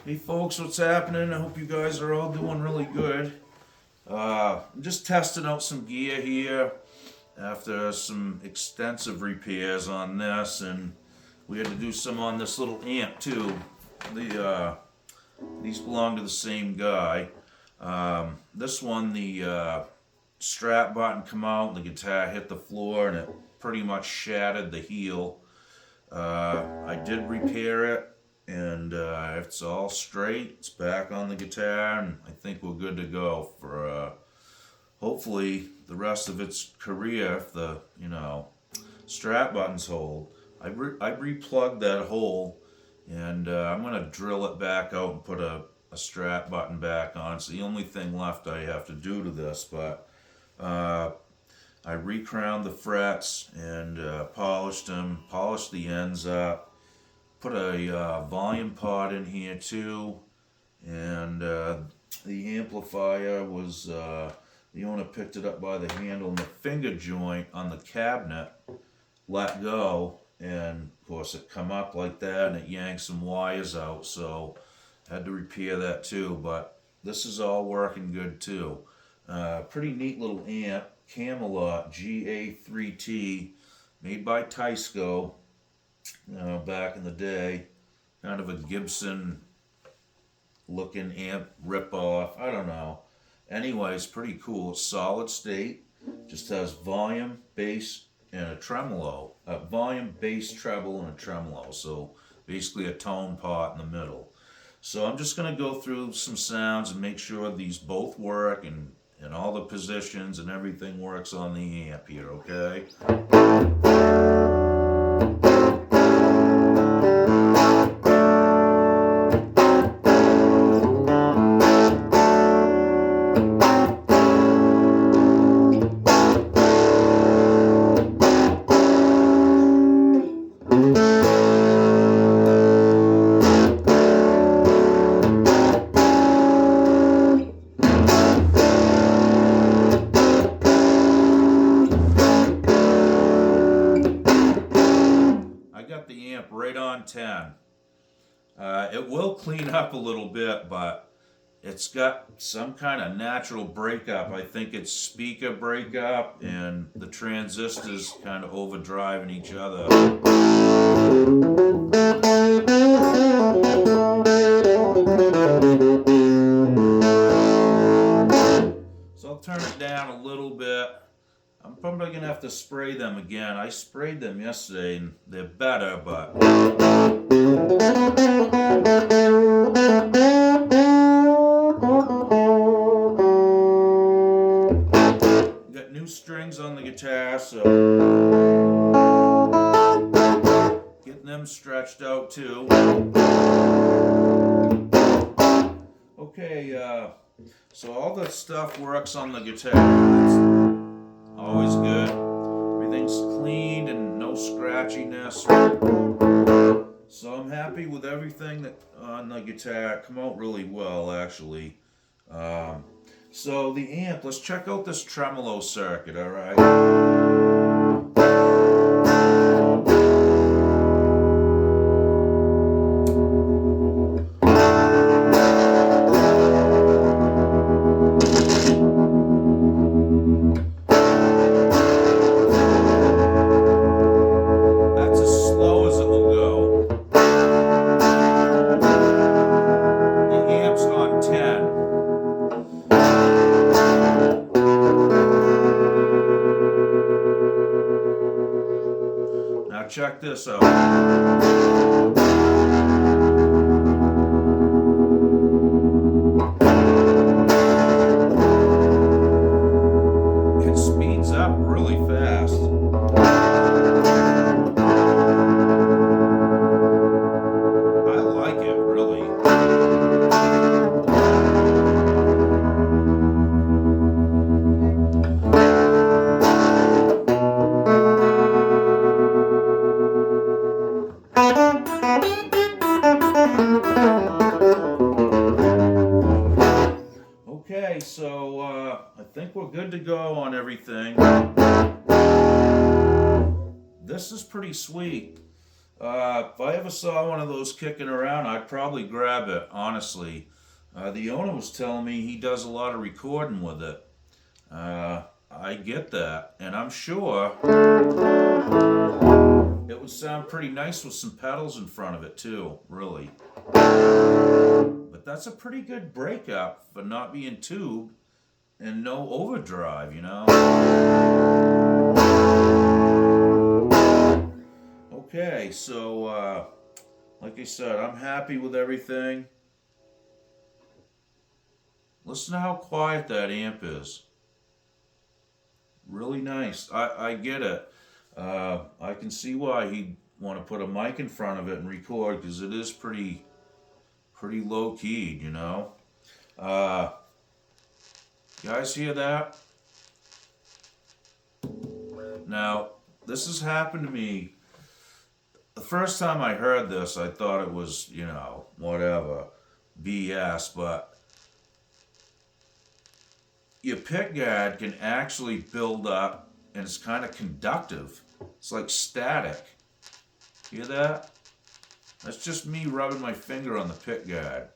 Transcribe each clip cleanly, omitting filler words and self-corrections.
Hey folks, what's happening? I hope you guys are all doing really good. I'm just testing out some gear here after some extensive repairs on this, and we had to do some on this little amp too. These belong to the same guy. This one, the strap button come out, and the guitar hit the floor, and it pretty much shattered the heel. I did repair it, and it's all straight. It's back on the guitar, and I think we're good to go for hopefully the rest of its career if the strap buttons hold. I replugged that hole, and I'm gonna drill it back out and put a strap button back on. It's the only thing left I have to do to this, but I recrowned the frets and polished them, polished the ends up, put a volume pot in here too, and the amplifier was, the owner picked it up by the handle, and the finger joint on the cabinet let go, and of course it come up like that and it yanked some wires out, so I had to repair that too, but this is all working good too. Pretty neat little amp. Camelot GA3T, made by Tysco, back in the day. Kind of a Gibson looking amp ripoff. I don't know. Anyways, pretty cool. It's solid state. Just has volume, bass, and a tremolo. Volume, bass, treble, and a tremolo. So basically a tone pot in the middle. So I'm just going to go through some sounds and make sure these both work and all the positions and everything works on the amp here, okay? Right on 10. It will clean up a little bit, but it's got some kind of natural breakup. I think it's speaker breakup and the transistors kind of overdriving each other. So I'll turn it down a little bit. I'm probably going to have to spray them again. I sprayed them yesterday and they're better, but... Got new strings on the guitar, so... Getting them stretched out too. Okay, so all the stuff works on the guitar. Always good. Everything's cleaned and no scratchiness. So I'm happy with everything that on the guitar. It come out really well, actually. So the amp, let's check out this tremolo circuit, alright? Check this out. It speeds up really fast. I like it, really. Okay, so I think we're good to go on everything. This is pretty sweet. If I ever saw one of those kicking around, I'd probably grab it, honestly. The owner was telling me he does a lot of recording with it. I get that, and I'm sure it would sound pretty nice with some pedals in front of it too, really. But that's a pretty good breakup for not being tubed and no overdrive, you know? Okay, so like I said, I'm happy with everything. Listen to how quiet that amp is. Really nice. I get it. I can see why he'd want to put a mic in front of it and record, because it is pretty low keyed, you know. You guys hear that? Now, this has happened to me. The first time I heard this, I thought it was, you know, whatever, BS, but your pick guard can actually build up, and it's kind of conductive. It's like static. Hear that? That's just me rubbing my finger on the pick guard.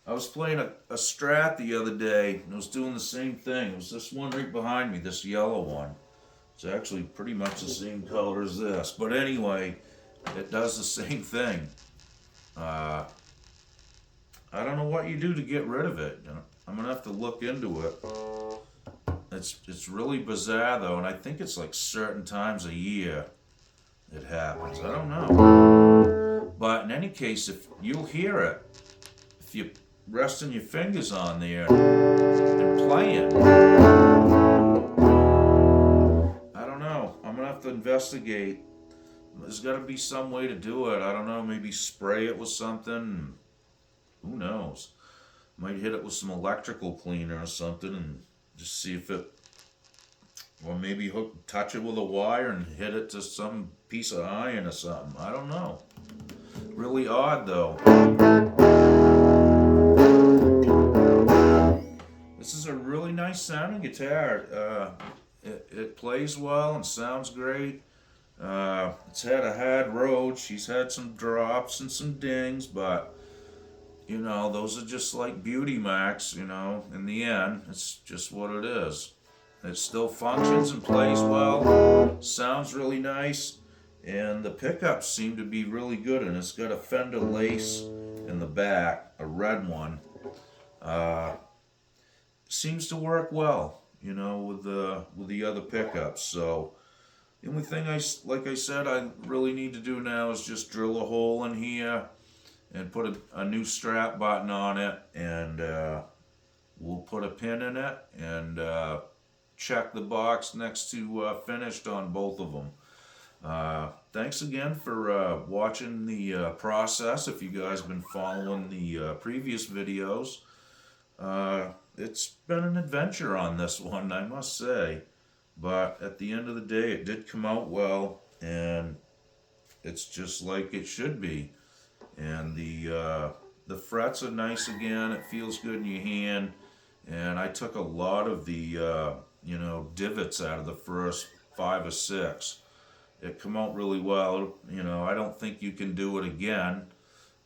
I was playing a Strat the other day, and it was doing the same thing. It was this one right behind me, this yellow one. It's actually pretty much the same color as this. But anyway, it does the same thing. I don't know what you do to get rid of it. I'm gonna have to look into it. It's really bizarre though, and I think it's like certain times a year it happens. I don't know. But in any case, if you'll hear it, if you're resting your fingers on there and playing, I don't know. I'm gonna have to investigate. There's got to be some way to do it. I don't know. Maybe spray it with something. Who knows? Might hit it with some electrical cleaner or something and just see if it, or maybe touch it with a wire and hit it to some piece of iron or something. I don't know. Really odd though. This is a really nice sounding guitar. It plays well and sounds great. It's had a hard road. She's had some drops and some dings, but you know, those are just like beauty marks, you know. In the end, it's just what it is. It still functions and plays well, sounds really nice, and the pickups seem to be really good, and it's got a Fender lace in the back, a red one. Seems to work well, you know, with the other pickups. So the only thing like I said, I really need to do now is just drill a hole in here and put a new strap button on it, and we'll put a pin in it and check the box next to finished on both of them. Thanks again for watching the process. If you guys have been following the previous videos, it's been an adventure on this one, I must say. But at the end of the day, it did come out well, and it's just like it should be. And the frets are nice again. It feels good in your hand. And I took a lot of the you know, divots out of the first 5 or 6. It come out really well. You know, I don't think you can do it again,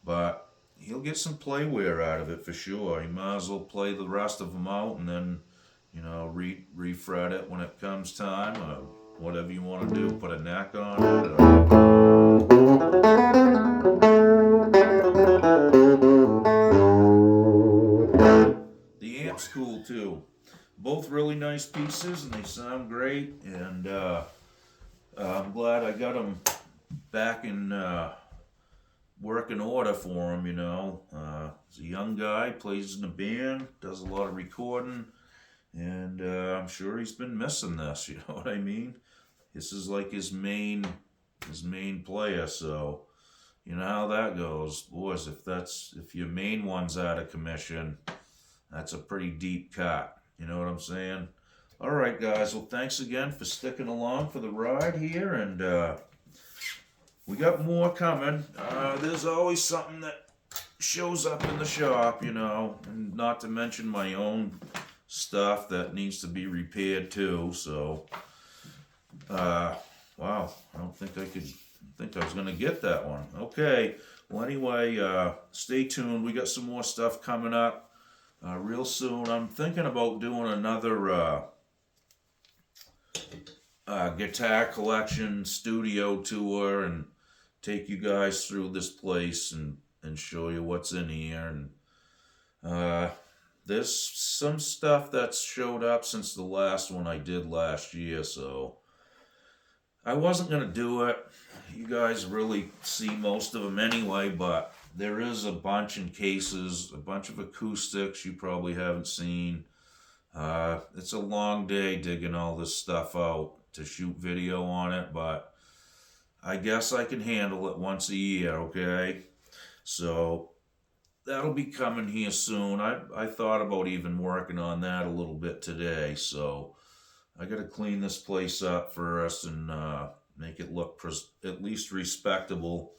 but he'll get some play wear out of it for sure. You might as well play the rest of them out and then, you know, refret it when it comes time, or whatever you want to do. Put a neck on it. The amp's cool too. Both really nice pieces, and they sound great. And I'm glad I got them back in working order for him. You know, he's a young guy, plays in a band, does a lot of recording. And I'm sure he's been missing this, you know what I mean? This is like his main player, so you know how that goes. Boys, if your main one's out of commission, that's a pretty deep cut. You know what I'm saying? Alright guys, well thanks again for sticking along for the ride here, and we got more coming. There's always something that shows up in the shop, you know, and not to mention my own stuff that needs to be repaired too. So wow, I don't think I could think I was gonna get that one. Okay. Well, anyway, stay tuned. We got some more stuff coming up real soon. I'm thinking about doing another guitar collection studio tour and take you guys through this place and show you what's in here. And there's some stuff that's showed up since the last one I did last year, so I wasn't going to do it. You guys really see most of them anyway, but there is a bunch in cases, a bunch of acoustics you probably haven't seen. It's a long day digging all this stuff out to shoot video on it, but I guess I can handle it once a year, okay? So that'll be coming here soon. I thought about even working on that a little bit today, so I gotta clean this place up first and make it look at least respectable.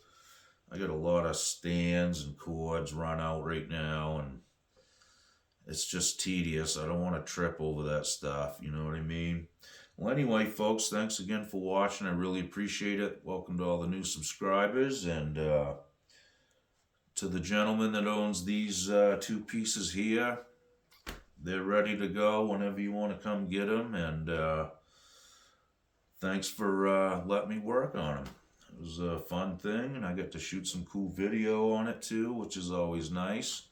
I got a lot of stands and cords run out right now, and it's just tedious. I don't want to trip over that stuff, you know what I mean? Well, anyway, folks, thanks again for watching. I really appreciate it. Welcome to all the new subscribers, and to the gentleman that owns these two pieces here, they're ready to go whenever you want to come get them, and thanks for letting me work on them. It was a fun thing, and I got to shoot some cool video on it too, which is always nice.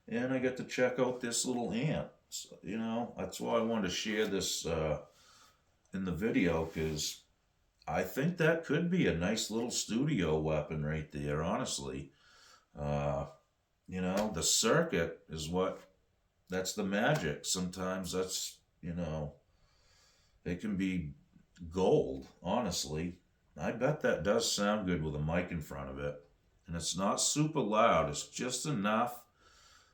And I got to check out this little amp. So, you know, that's why I wanted to share this in the video, because I think that could be a nice little studio weapon right there, honestly. You know, the circuit is that's the magic. Sometimes that's, you know, it can be gold, honestly. I bet that does sound good with a mic in front of it. And it's not super loud, it's just enough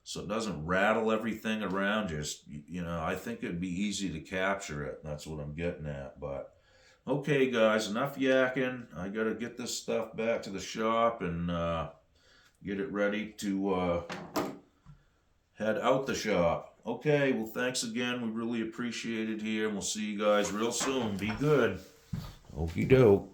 so it doesn't rattle everything around you. You know, I think it'd be easy to capture it. That's what I'm getting at. But okay, guys, enough yakking. I gotta get this stuff back to the shop and get it ready to head out the shop. Okay, well, thanks again. We really appreciate it here, and we'll see you guys real soon. Be good. Okie doke.